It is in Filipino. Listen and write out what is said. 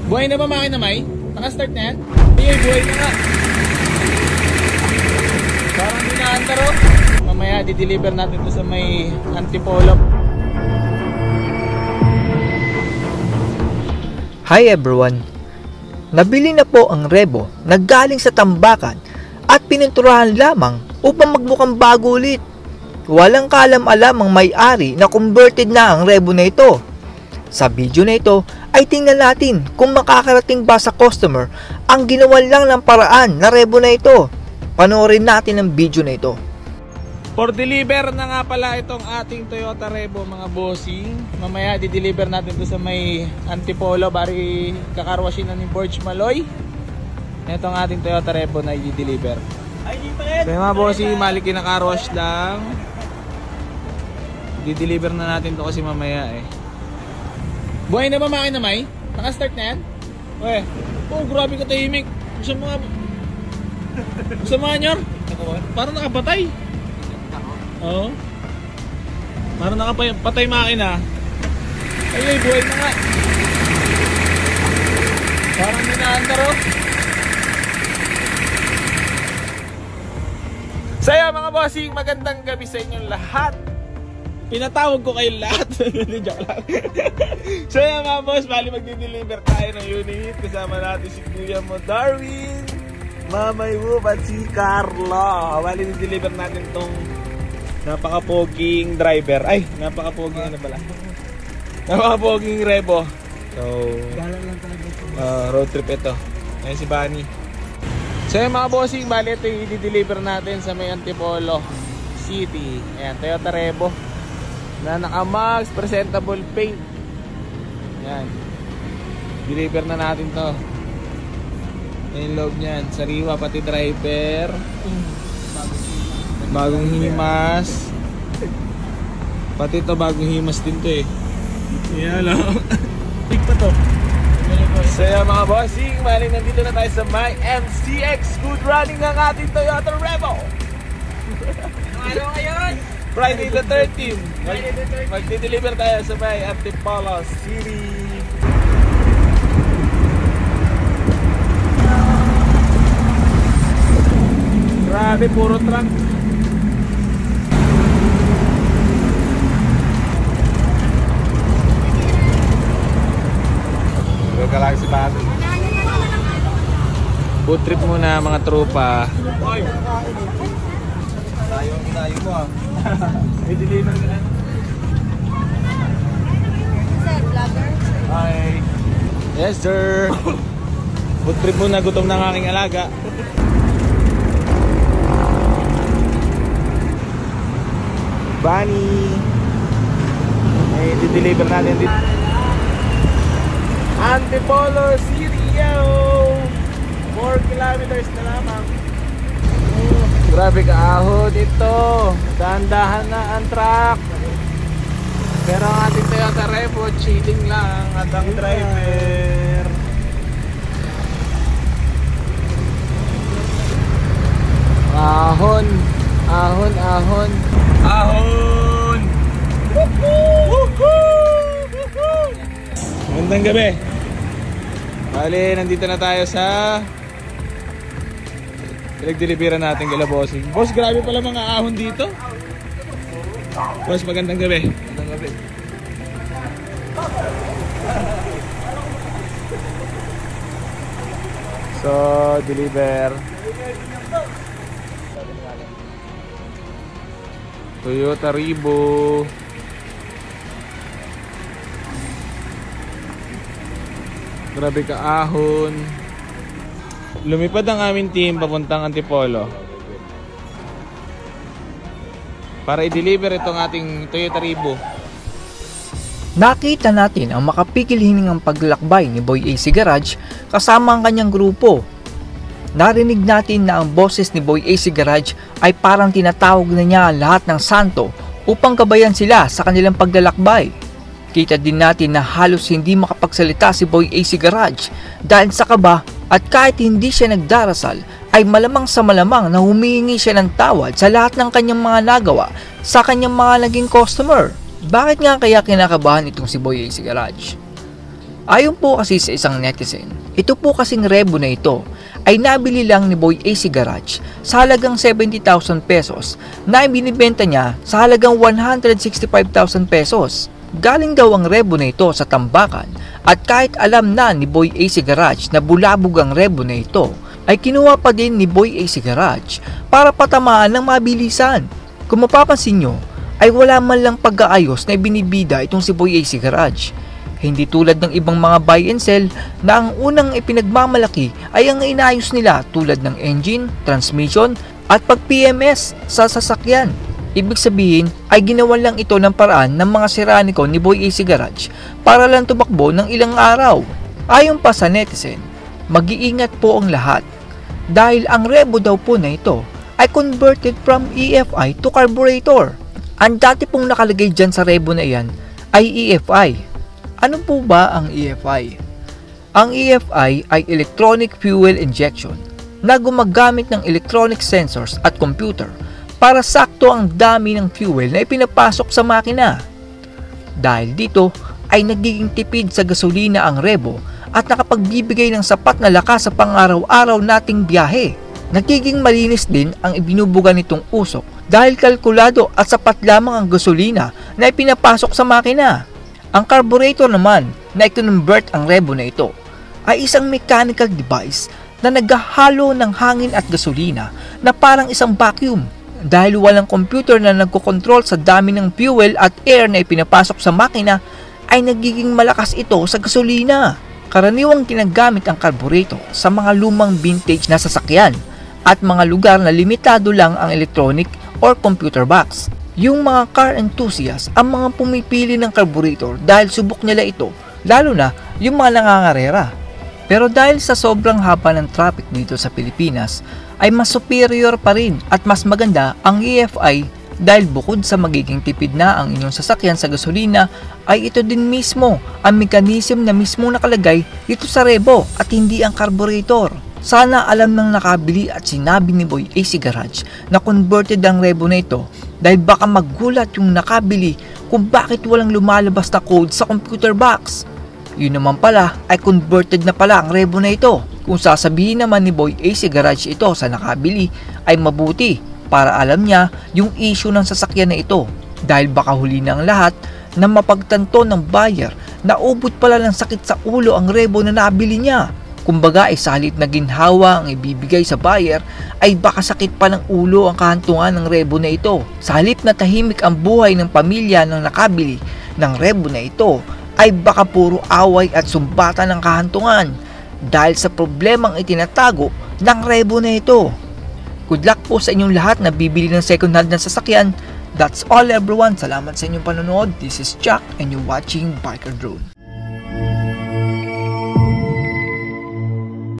Buhay na ba makina, May? Naka-start na yan? Ay, buhay na nga. Parang dinaandar o. Mamaya, di-deliver natin to sa may Antipolo. Hi everyone! Nabili na po ang Revo na galing sa tambakan at pininturahan lamang upang magmukhang bago ulit. Walang kaalam-alam ang may-ari na converted na ang Revo na ito. Sa video na ito ay tingnan natin kung makakarating ba sa customer ang ginawan lang ng paraan na Revo na ito. Panoorin natin ang video na ito. For deliver na nga pala itong ating Toyota Revo mga bossing. Mamaya di-deliver natin to sa may Antipolo. Bari kakarwashin na ni Borge Maloy. Itong ating Toyota Revo na i-deliver. So mga bossing, maliki na carwash lang. Di-deliver na natin to kasi mamaya eh. Buhay na ba makina, May? Naka-start na yan? Uy, oh grabe ka tahimik. Gusto mga nyor? Parang nakapatay. Oo. Parang nakapatay makina. Ay, buhay na nga. Parang dinaandar o. Saya mga bossing, magandang gabi sa inyong lahat. Pinatawag ko kayong lahat. Joke lang. So yan mga boss, bali magdi-deliver tayo ng unit. Kasama natin si Kuya mo Darwin, Mamay Whoop at si Carlo. Bali di-deliver natin tong napaka-poging driver. Ay, napaka-poging ano pala? Napaka-poging Revo. So, road trip ito. Ayan si Bunny. So yan mga bossing, bali ito yung i-deliver natin sa may Antipolo City. Ayan, Toyota Revo na naka-max presentable paint. Yan. Deliver na natin to. Yung loob niyan, sariwa pati driver. Bagong himas. Pati to bagong himas din to eh. Yan lang. Big pa to. So yan mga bossing, maling nandito na tayo sa my MCX. Good running ng ating Toyota Revo. Ano ngayon? Friday the 13th. Magdi-deliver tayo sa may Antipolo City. Grabe, puro truck. Huwag ka lang si Bato. Food trip muna mga tropa. Tayo mo ah. May deliver ka na. Sir, vlogger? Hi. Yes sir. Food trip muna, gutom na ang aking alaga. Bunny. Ay, di-deliver natin dito. Antipolo City, yo! 4 kilometers na lamang. Grabe kaahon ito. Dahan-dahan na ang truck. Pero ang ating Toyota Revo, chilling lang at ang driver. Ahon. Ahon, ahon. Ahon! Woohoo! Woohoo! Magandang gabi. Bali, nandito na tayo sa pinag-deliveran natin kila bossing. Boss, grabe pala mga ahon dito. Boss, magandang gabi. Magandang gabi. So, deliver Toyota Revo. Grabe ka ahon. Lumipad ang aming team papuntang Antipolo para i-deliver itong ating Toyota Revo. Nakita natin ang makapigil hiningang paglalakbay ni Boy AC Garage kasama ang kanyang grupo. Narinig natin na ang boses ni Boy AC Garage ay parang tinatawag na niya lahat ng santo upang gabayan sila sa kanilang paglalakbay. Kita din natin na halos hindi makapagsalita si Boy AC Garage dahil sa kaba, at kahit hindi siya nagdarasal ay malamang sa malamang na humihingi siya ng tawad sa lahat ng kanyang mga nagawa sa kanyang mga naging customer. Bakit nga kaya kinakabahan itong si Boy AC Garage? Ayon po kasi sa isang netizen, ito po kasing Revo na ito ay nabili lang ni Boy AC Garage sa halagang 70,000 pesos na ibinibenta niya sa halagang 165,000 pesos. Galing daw ang Revo na ito sa tambakan at kahit alam na ni Boy AC Garage na bulabog ang Revo na ito, ay kinuha pa din ni Boy AC Garage para patamaan ng mabilisan. Kung mapapansin nyo, ay wala man lang pag-aayos na ibinibida itong si Boy AC Garage. Hindi tulad ng ibang mga buy and sell na ang unang ipinagmamalaki ay ang inayos nila tulad ng engine, transmission at pag-PMS sa sasakyan. Ibig sabihin ay ginawa lang ito ng paraan ng mga siraniko ni Boy AC Garage para lang tumakbo ng ilang araw. Ayon pa sa netizen, mag-iingat po ang lahat dahil ang Revo daw po na ito ay converted from EFI to carburetor. Ang dati pong nakalagay dyan sa Revo na iyan ay EFI. Ano po ba ang EFI? Ang EFI ay electronic fuel injection na gumagamit ng electronic sensors at computer para sakto ang dami ng fuel na ipinapasok sa makina. Dahil dito ay nagiging tipid sa gasolina ang Revo at nakapagbibigay ng sapat na lakas sa pang-araw-araw nating biyahe. Nagiging malinis din ang ibinubuga nitong usok dahil kalkulado at sapat lamang ang gasolina na ipinapasok sa makina. Ang carburetor naman na i-convert ang Revo na ito ay isang mechanical device na naghahalo ng hangin at gasolina na parang isang vacuum. Dahil walang computer na nagkokontrol sa dami ng fuel at air na ipinapasok sa makina, ay nagiging malakas ito sa gasolina. Karaniwang ginagamit ang carburetor sa mga lumang vintage na sasakyan at mga lugar na limitado lang ang electronic or computer box. Yung mga car enthusiasts ang mga pumipili ng carburetor dahil subok nila ito, lalo na yung mga nangangarera. Pero dahil sa sobrang haba ng traffic dito sa Pilipinas, ay mas superior pa rin at mas maganda ang EFI dahil bukod sa magiging tipid na ang inyong sasakyan sa gasolina, ay ito din mismo ang mekanism na mismo nakalagay dito sa Revo at hindi ang carburetor. Sana alam ng nakabili at sinabi ni Boy AC Garage na converted ang Revo na ito dahil baka magulat yung nakabili kung bakit walang lumalabas na code sa computer box. Yun naman pala ay converted na pala ang Revo na ito. Kung sasabihin naman ni Boy AC Garage ito sa nakabili ay mabuti para alam niya yung issue ng sasakyan na ito dahil baka huli na ang lahat na mapagtanto ng buyer na ubod pala ng sakit sa ulo ang Revo na nabili niya. Kumbaga ay salit na ginhawa ang ibibigay sa buyer ay baka sakit pa ng ulo ang kahantungan ng Revo na ito. Sa halip na tahimik ang buhay ng pamilya ng nakabili ng Revo na ito ay baka puro away at sumbatan ng kahantungan dahil sa problemang itinatago ng Revo na ito. Good luck po sa inyong lahat na bibili ng second hand na sasakyan. That's all everyone. Salamat sa inyong panonood. This is Chuck and you're watching Biker Drone.